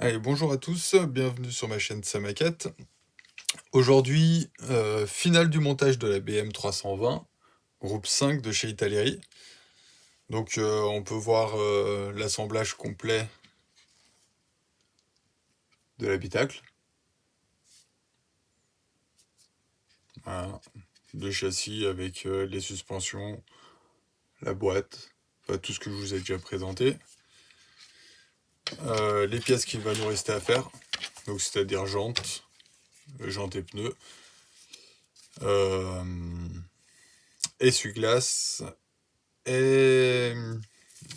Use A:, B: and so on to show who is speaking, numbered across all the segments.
A: Allez, bonjour à tous, bienvenue sur ma chaîne Samacat. Aujourd'hui, finale du montage de la BM 320, groupe 5 de chez Italeri. Donc on peut voir l'assemblage complet de l'habitacle. Voilà. Le châssis avec les suspensions, la boîte, enfin, tout ce que je vous ai déjà présenté. Les pièces qu'il va nous rester à faire, donc c'est-à-dire jantes et pneus. Essuie-glace et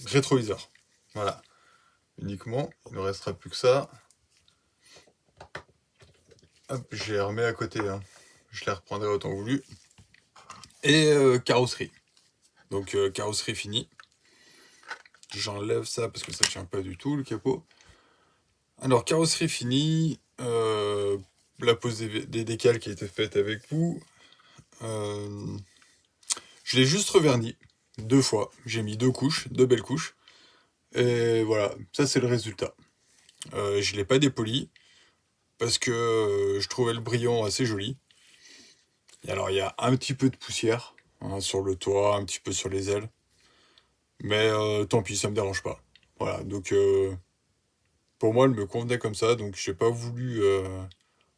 A: rétroviseur. Voilà, uniquement. Il ne restera plus que ça. Hop, je les remets à côté. Hein. Je les reprendrai autant voulu. Et carrosserie. Donc carrosserie finie. J'enlève ça parce que ça ne tient pas du tout le capot. Alors carrosserie finie. La pose des décals qui a été faite avec vous. Je l'ai juste reverni 2 fois. J'ai mis 2 couches, 2 belles couches. Et voilà, ça c'est le résultat. Je ne l'ai pas dépoli parce que je trouvais le brillant assez joli. Et alors il y a un petit peu de poussière hein, sur le toit, un petit peu sur les ailes. Mais tant pis, ça me dérange pas. Voilà, donc pour moi elle me convenait comme ça, donc j'ai pas voulu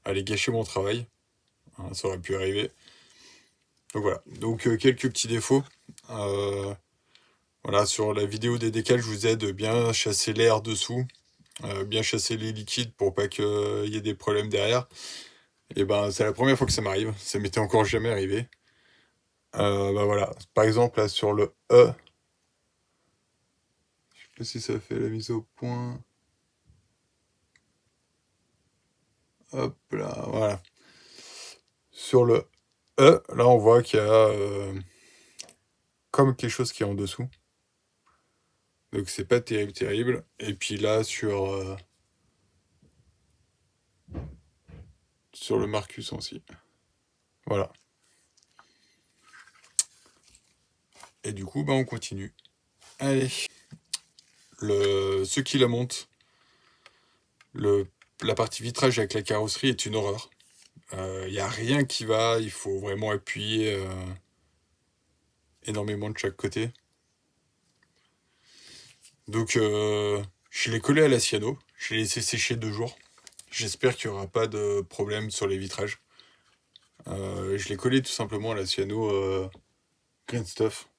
A: aller gâcher mon travail. Hein, ça aurait pu arriver. Donc voilà, donc quelques petits défauts. Voilà, sur la vidéo des décals, je vous aide bien chasser l'air dessous, bien chasser les liquides pour pas qu'il y ait des problèmes derrière. Et ben c'est la première fois que ça m'arrive, ça m'était encore jamais arrivé. Bah voilà, par exemple là sur le E, je sais pas si ça fait la mise au point. Hop là, voilà. Sur le E, là on voit qu'il y a comme quelque chose qui est en dessous. Donc c'est pas terrible, terrible. Et puis là sur le Marcus aussi. Voilà. Et du coup, bah on continue. Allez. Ceux qui la montent, la partie vitrage avec la carrosserie est une horreur. Il n'y a rien qui va, il faut vraiment appuyer énormément de chaque côté. Donc je l'ai collé à la cyano, je l'ai laissé sécher 2 jours. J'espère qu'il n'y aura pas de problème sur les vitrages. Je l'ai collé tout simplement à la cyano Green Stuff.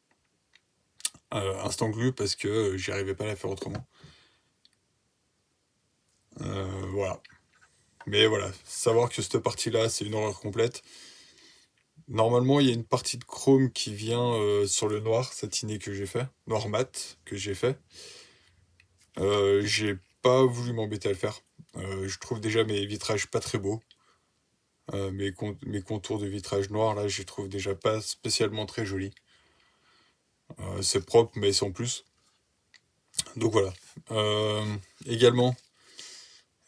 A: Instant glue parce que j'y arrivais pas à la faire autrement. Voilà. Mais voilà, savoir que cette partie-là, c'est une horreur complète. Normalement, il y a une partie de chrome qui vient sur le noir satiné que j'ai fait, noir mat que j'ai fait. J'ai pas voulu m'embêter à le faire. Je trouve déjà mes vitrages pas très beaux. Mes contours de vitrage noir, là, je les trouve déjà pas spécialement très jolis. C'est propre, mais sans plus. Donc voilà. Également,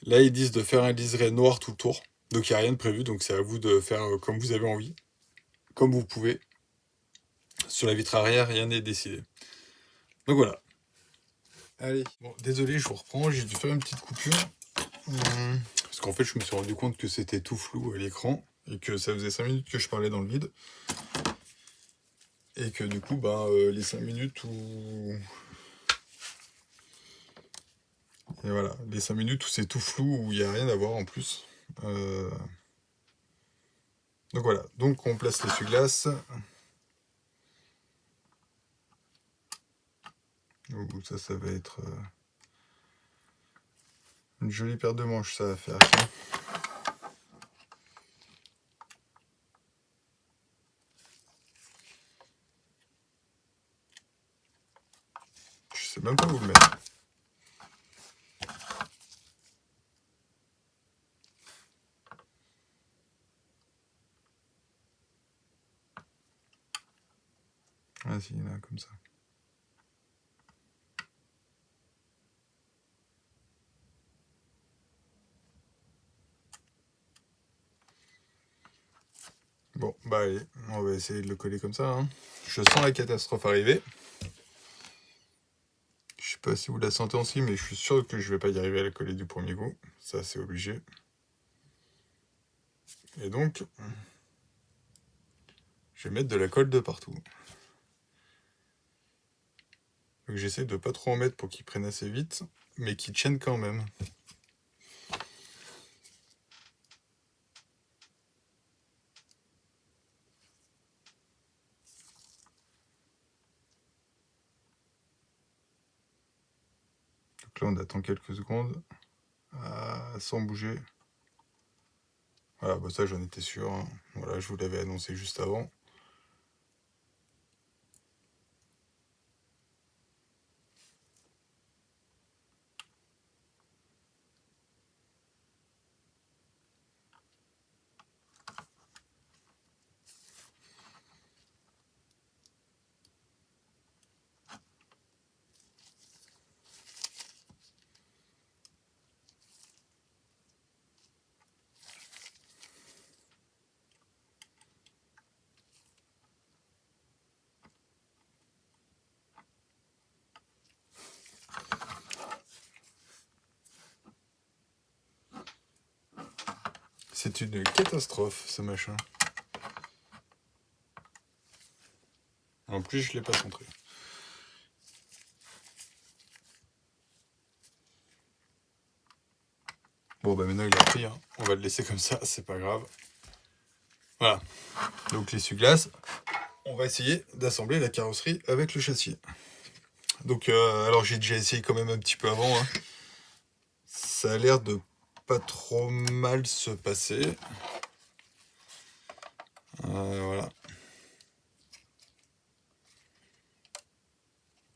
A: là, ils disent de faire un liseré noir tout le tour. Donc il n'y a rien de prévu, donc c'est à vous de faire comme vous avez envie, comme vous pouvez. Sur la vitre arrière, rien n'est décidé. Donc voilà. Allez, bon, désolé, je vous reprends, j'ai dû faire une petite coupure. Parce qu'en fait, je me suis rendu compte que c'était tout flou à l'écran et que ça faisait 5 minutes que je parlais dans le vide. Et que du coup, les 5 minutes où... Et voilà, les 5 minutes où c'est tout flou, où il n'y a rien à voir en plus. Donc voilà, donc on place l'essuie-glace. Ça va être une jolie paire de manches, ça va faire. Je sais même pas où le mettre. Vas-y, là, comme ça. Bon, bah allez, on va essayer de le coller comme ça. Hein. Je sens la catastrophe arriver. Je sais pas si vous la sentez aussi, mais je suis sûr que je vais pas y arriver à la coller du premier coup. Ça, c'est obligé. Et donc, je vais mettre de la colle de partout. Donc j'essaie de pas trop en mettre pour qu'il prenne assez vite, mais qu'il tienne quand même. Donc là, on attend quelques secondes, sans bouger. Voilà, bah ça, j'en étais sûr, hein. Voilà, je vous l'avais annoncé juste avant. C'est une catastrophe, ce machin. En plus, je l'ai pas centré. Bon, bah maintenant, il a pris, hein. On va le laisser comme ça, c'est pas grave. Voilà. Donc, l'essuie-glace, on va essayer d'assembler la carrosserie avec le châssis. Donc, alors j'ai déjà essayé quand même un petit peu avant, hein. Ça a l'air de pas trop mal se passer. Voilà.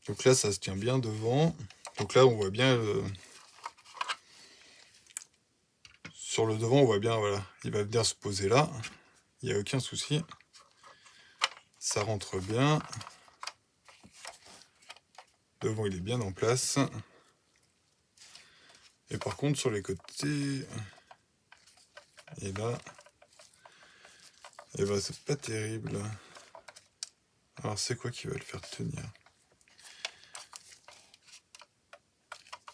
A: Donc là, ça se tient bien devant. Donc là, on voit bien... sur le devant, on voit bien, voilà. Il va venir se poser là. Il n'y a aucun souci. Ça rentre bien. Devant, il est bien en place. Et par contre, sur les côtés... Et là... Et bah, c'est pas terrible. Alors, c'est quoi qui va le faire tenir?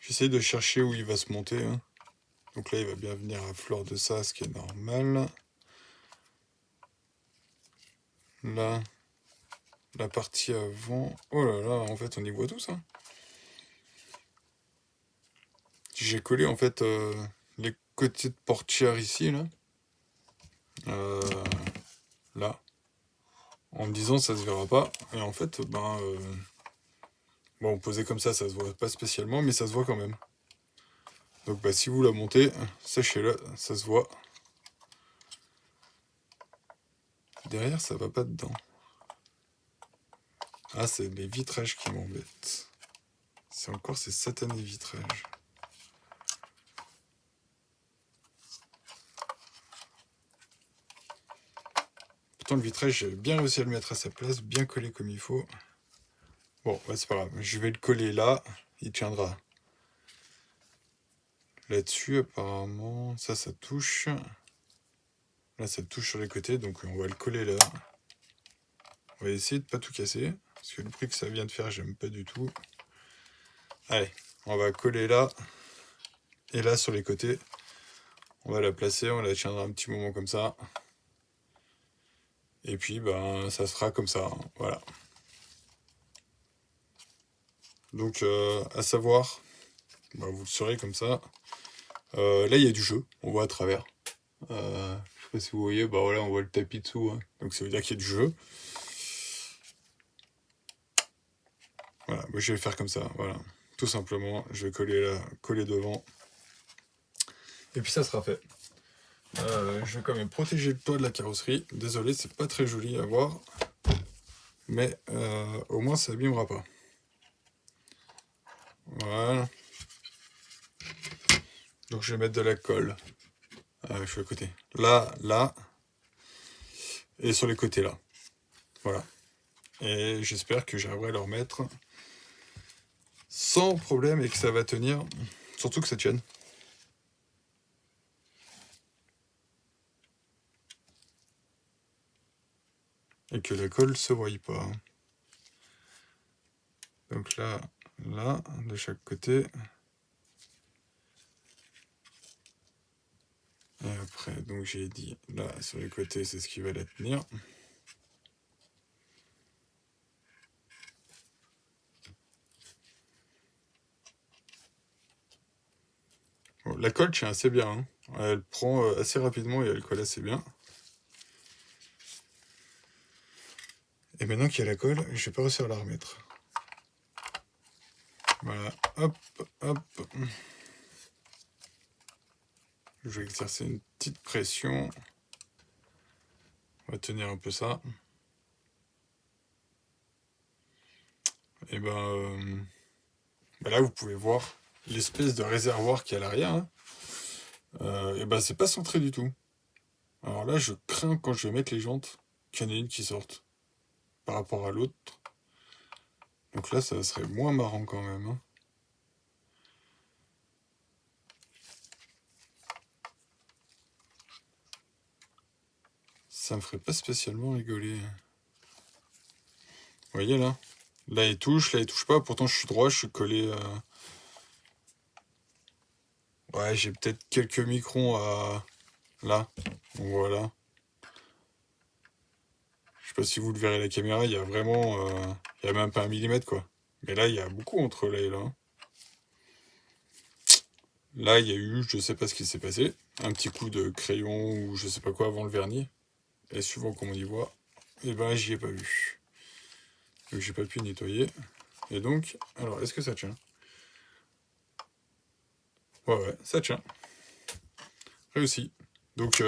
A: J'essaie de chercher où il va se monter, hein. Donc là, il va bien venir à fleur de ça, ce qui est normal. Là, la partie avant... Oh là là, en fait, on y voit tout ça. J'ai collé, en fait, les côtés de portière ici, là. Là. En me disant, ça se verra pas. Et en fait, ben... bon, posé comme ça se voit pas spécialement, mais ça se voit quand même. Donc, bah, si vous la montez, sachez-le, ça se voit. Derrière, ça va pas dedans. Ah, c'est les vitrages qui m'embêtent. C'est encore ces satanés vitrages. Pourtant, le vitrage, j'ai bien réussi à le mettre à sa place, bien collé comme il faut. Bon, bah, c'est pas grave. Je vais le coller là. Il tiendra. Là-dessus, apparemment, ça touche. Là, ça touche sur les côtés, donc on va le coller là. On va essayer de pas tout casser, parce que le prix que ça vient de faire, j'aime pas du tout. Allez, on va coller là, et là sur les côtés. On va la placer, on la tiendra un petit moment comme ça. Et puis, ben, ça sera comme ça, hein, voilà. Donc, à savoir, ben, vous le saurez comme ça. Là, il y a du jeu, on voit à travers. Je sais pas si vous voyez, bah voilà, on voit le tapis dessous, hein. Donc ça veut dire qu'il y a du jeu. Voilà, moi je vais le faire comme ça, voilà. Tout simplement, je vais coller là, coller devant. Et puis ça sera fait. Je vais quand même protéger le toit de la carrosserie. Désolé, c'est pas très joli à voir. Mais au moins ça abîmera pas. Voilà. Donc je vais mettre de la colle. Je suis à côté. Là, là. Et sur les côtés là. Voilà. Et j'espère que j'arriverai à le remettre sans problème et que ça va tenir. Surtout que ça tienne. Et que la colle se voie pas. Donc là, là, de chaque côté. Et après, donc j'ai dit, là, sur les côtés, c'est ce qui va la tenir. Bon, la colle tient assez bien, hein. Elle prend assez rapidement et elle colle assez bien. Et maintenant qu'il y a la colle, je vais pas réussir à la remettre. Voilà, hop, hop. Je vais exercer une petite pression. On va tenir un peu ça. Et ben là, vous pouvez voir l'espèce de réservoir qui est à l'arrière. Hein. Et ben c'est pas centré du tout. Alors là, je crains quand je vais mettre les jantes qu'il y en ait une qui sorte par rapport à l'autre. Donc là, ça serait moins marrant quand même. Hein. Ça me ferait pas spécialement rigoler. Vous voyez là? Là, il touche pas. Pourtant, je suis droit, je suis collé. Ouais, j'ai peut-être quelques microns à. Là. Voilà. Je sais pas si vous le verrez à la caméra, il y a vraiment. Il y a même pas 1 millimètre quoi. Mais là, il y a beaucoup entre là et là. Là, il y a eu, je sais pas ce qui s'est passé, un petit coup de crayon ou je sais pas quoi avant le vernis. Et suivant comme on y voit, et ben j'y ai pas vu. Donc j'ai pas pu nettoyer. Et donc, alors est-ce que ça tient? Ouais, ça tient. Réussi. Donc,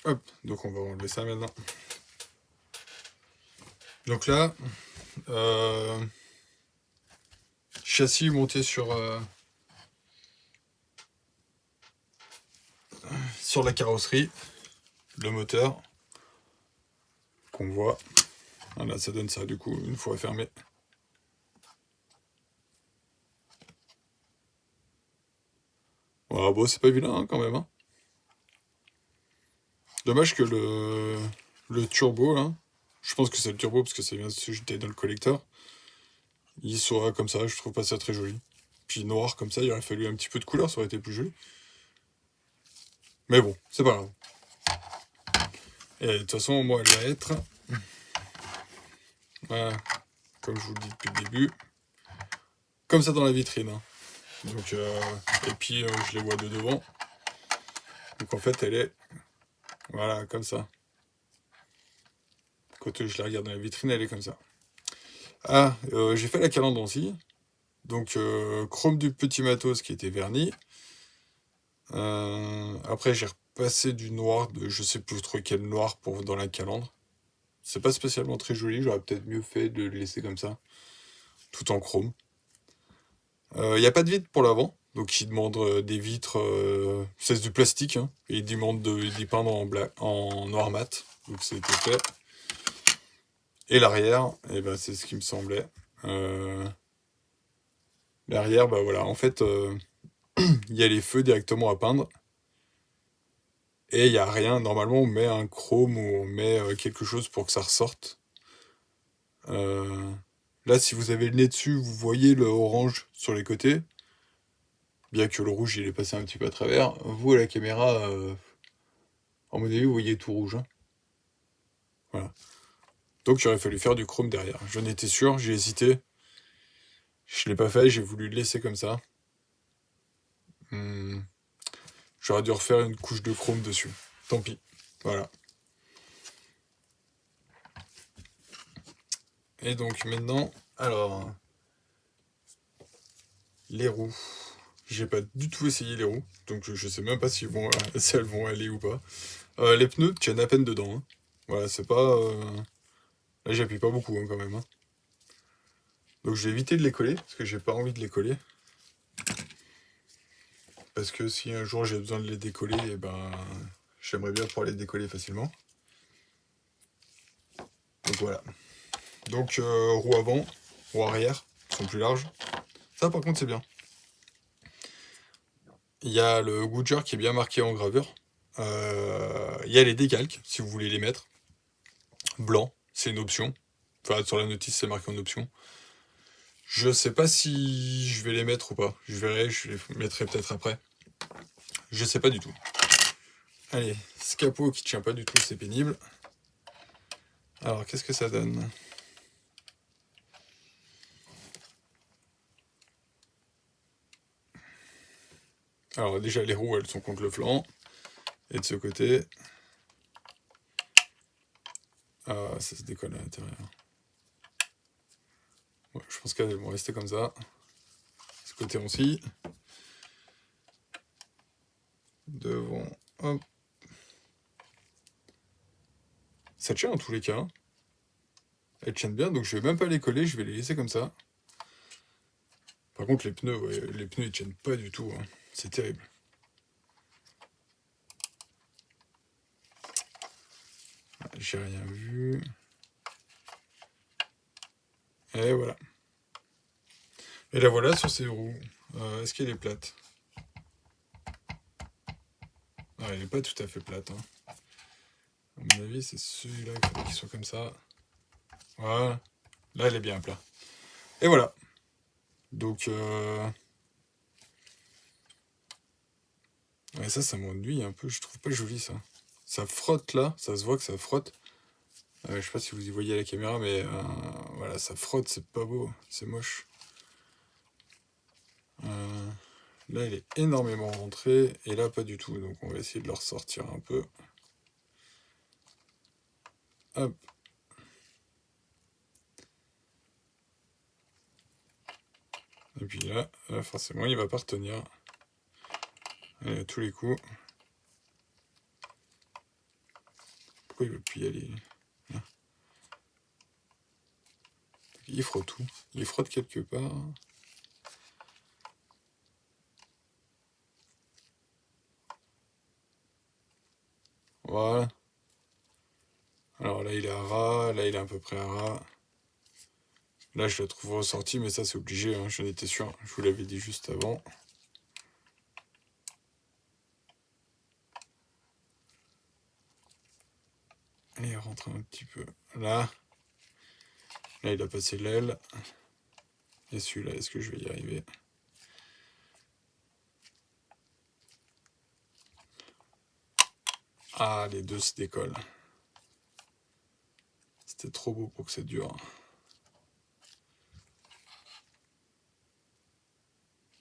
A: hop, donc on va enlever ça maintenant. Donc là, châssis monté sur la carrosserie, le moteur qu'on voit. Voilà, ça donne ça du coup une fois fermé. Voilà, bon, c'est pas vilain hein, quand même. Hein. Dommage que le turbo là, je pense que c'est le turbo parce que ça vient de se jeter dans le collecteur. Il soit comme ça, je trouve pas ça très joli. Puis noir comme ça, il aurait fallu un petit peu de couleur, ça aurait été plus joli. Mais bon, c'est pas grave. Et de toute façon, moi, elle va être. Voilà, comme je vous le dis depuis le début. Comme ça dans la vitrine. Hein. Donc, et puis, je les vois de devant. Donc en fait, elle est. Voilà, comme ça. Quand je la regarde dans la vitrine, elle est comme ça. Ah, j'ai fait la calandre aussi. Donc, chrome du petit matos qui était verni. Après, j'ai repassé du noir, de je sais plus trop quel noir pour dans la calandre. C'est pas spécialement très joli, j'aurais peut-être mieux fait de le laisser comme ça, tout en chrome. Il n'y a pas de vitre pour l'avant, donc il demande des vitres, c'est du plastique, hein, et il demande d'y peindre en noir mat, donc c'était fait. Et l'arrière, eh ben, c'est ce qui me semblait. L'arrière, bah voilà, en fait, il y a les feux directement à peindre. Et il n'y a rien. Normalement, on met un chrome ou on met quelque chose pour que ça ressorte. Euh, Là, si vous avez le nez dessus, vous voyez le orange sur les côtés. Bien que le rouge, il est passé un petit peu à travers. Vous, à la caméra, en mon avis, vous voyez tout rouge. Hein. Voilà. Donc, il aurait fallu faire du chrome derrière. J'en étais sûr, j'ai hésité. Je l'ai pas fait, j'ai voulu le laisser comme ça. Hmm. J'aurais dû refaire une couche de chrome dessus. Tant pis. Voilà. Et donc maintenant, alors, les roues. J'ai pas du tout essayé les roues, donc je sais même pas si, si elles vont aller ou pas. Les pneus tiennent à peine dedans. Hein. Voilà, c'est pas. Là, j'appuie pas beaucoup hein, quand même. Hein. Donc je vais éviter de les coller, parce que j'ai pas envie de les coller. Parce que si un jour j'ai besoin de les décoller, et ben j'aimerais bien pouvoir les décoller facilement. Donc voilà. Donc roue avant, roue arrière, sont plus larges. Ça par contre c'est bien. Il y a le Goodyear qui est bien marqué en gravure. Il y a les décalques, si vous voulez les mettre. Blanc, c'est une option. Enfin, sur la notice, c'est marqué en option. Je sais pas si je vais les mettre ou pas. Je verrai, je les mettrai peut-être après. Je sais pas du tout. Allez, ce capot qui tient pas du tout, c'est pénible. Alors, qu'est-ce que ça donne? Alors déjà, les roues, elles sont contre le flanc. Et de ce côté... Ah, ça se décolle à l'intérieur. Ouais, je pense qu'elles vont rester comme ça. Ce côté aussi. Devant, hop. Ça tient en tous les cas. Elles tiennent bien, donc je vais même pas les coller, je vais les laisser comme ça. Par contre, les pneus, ouais, les pneus, ils tiennent pas du tout. Hein. C'est terrible. J'ai rien vu. Et voilà. Et la voilà sur ces roues. Est-ce qu'elle est plate? Ah, elle n'est pas tout à fait plate. Hein. À mon avis, c'est celui-là qu'il faudrait qu'il soit comme ça. Voilà. Là, elle est bien plat. Et voilà. Donc, ouais, ça m'ennuie un peu. Je trouve pas joli, ça. Ça frotte, là. Ça se voit que ça frotte. Je sais pas si vous y voyez à la caméra, mais voilà, ça frotte. C'est pas beau. C'est moche. Là, elle est énormément rentrée. Et là, pas du tout. Donc, on va essayer de le ressortir un peu. Hop. Et puis là, forcément, il va pas retenir. Allez, à tous les coups. Pourquoi il veut plus y aller? Là. Il frotte tout. Il frotte quelque part. Voilà. Alors là, il est à ras. Là, il est à peu près à ras. Là, je la trouve ressortie, mais ça, c'est obligé. Hein, j'en étais sûr. Je vous l'avais dit juste avant. Allez, il rentre un petit peu. Là. Là, il a passé l'aile. Et celui-là, est-ce que je vais y arriver? Ah, les deux se décollent. C'était trop beau pour que ça dure.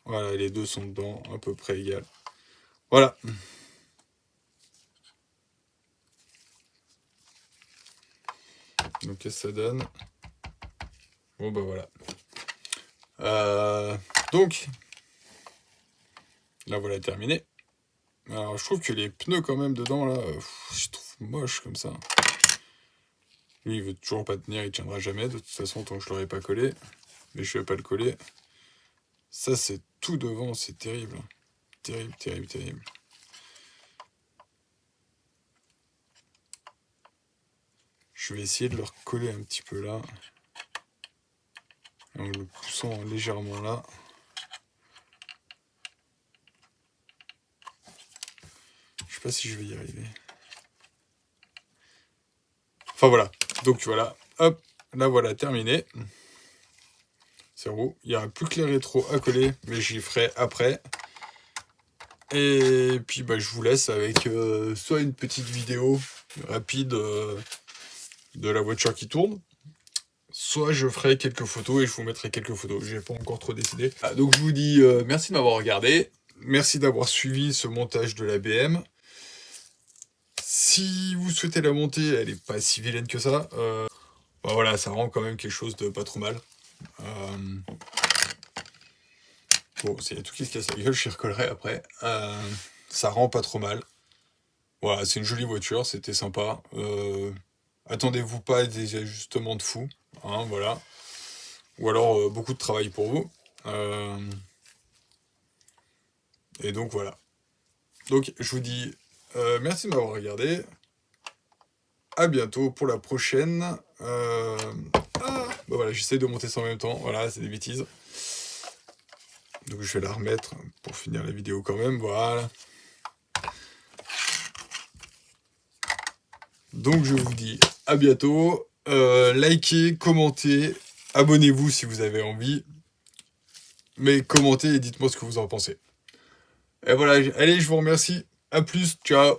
A: Voilà, les deux sont dedans, à peu près égales. Voilà. Donc, qu'est-ce que ça donne? Bon, bah voilà. Donc, là, voilà, terminé. Alors, je trouve que les pneus, quand même, dedans, là, je trouve moche comme ça. Lui, il veut toujours pas tenir, il tiendra jamais, de toute façon, tant que je l'aurais pas collé. Mais je vais pas le coller. Ça, c'est tout devant, c'est terrible. Terrible, terrible, terrible. Je vais essayer de le recoller un petit peu là. En le poussant légèrement là. Je sais pas si je vais y arriver. Enfin voilà. Donc voilà. Hop. Là voilà, terminé. C'est roux. Il n'y aura plus que les rétros à coller, mais j'y ferai après. Et puis bah, je vous laisse avec soit une petite vidéo rapide de la voiture qui tourne, soit je ferai quelques photos et je vous mettrai quelques photos. J'ai pas encore trop décidé. Ah, donc je vous dis merci de m'avoir regardé. Merci d'avoir suivi ce montage de la BM. Si vous souhaitez la monter, elle est pas si vilaine que ça. Bah voilà, ça rend quand même quelque chose de pas trop mal. Bon, s'il y a tout qui se casse la gueule, je y recollerai après. Ça rend pas trop mal. Voilà, c'est une jolie voiture, c'était sympa. Attendez-vous pas à des ajustements de fou. Hein, voilà. Ou alors beaucoup de travail pour vous. Et donc voilà. Donc je vous dis merci de m'avoir regardé. À bientôt pour la prochaine. Bah voilà, j'essaie de monter ça en même temps. Voilà, c'est des bêtises. Donc je vais la remettre pour finir la vidéo quand même. Voilà. Donc je vous dis à bientôt. Likez, commentez, abonnez-vous si vous avez envie. mais commentez et dites-moi ce que vous en pensez. Et voilà, allez, je vous remercie. À plus, ciao.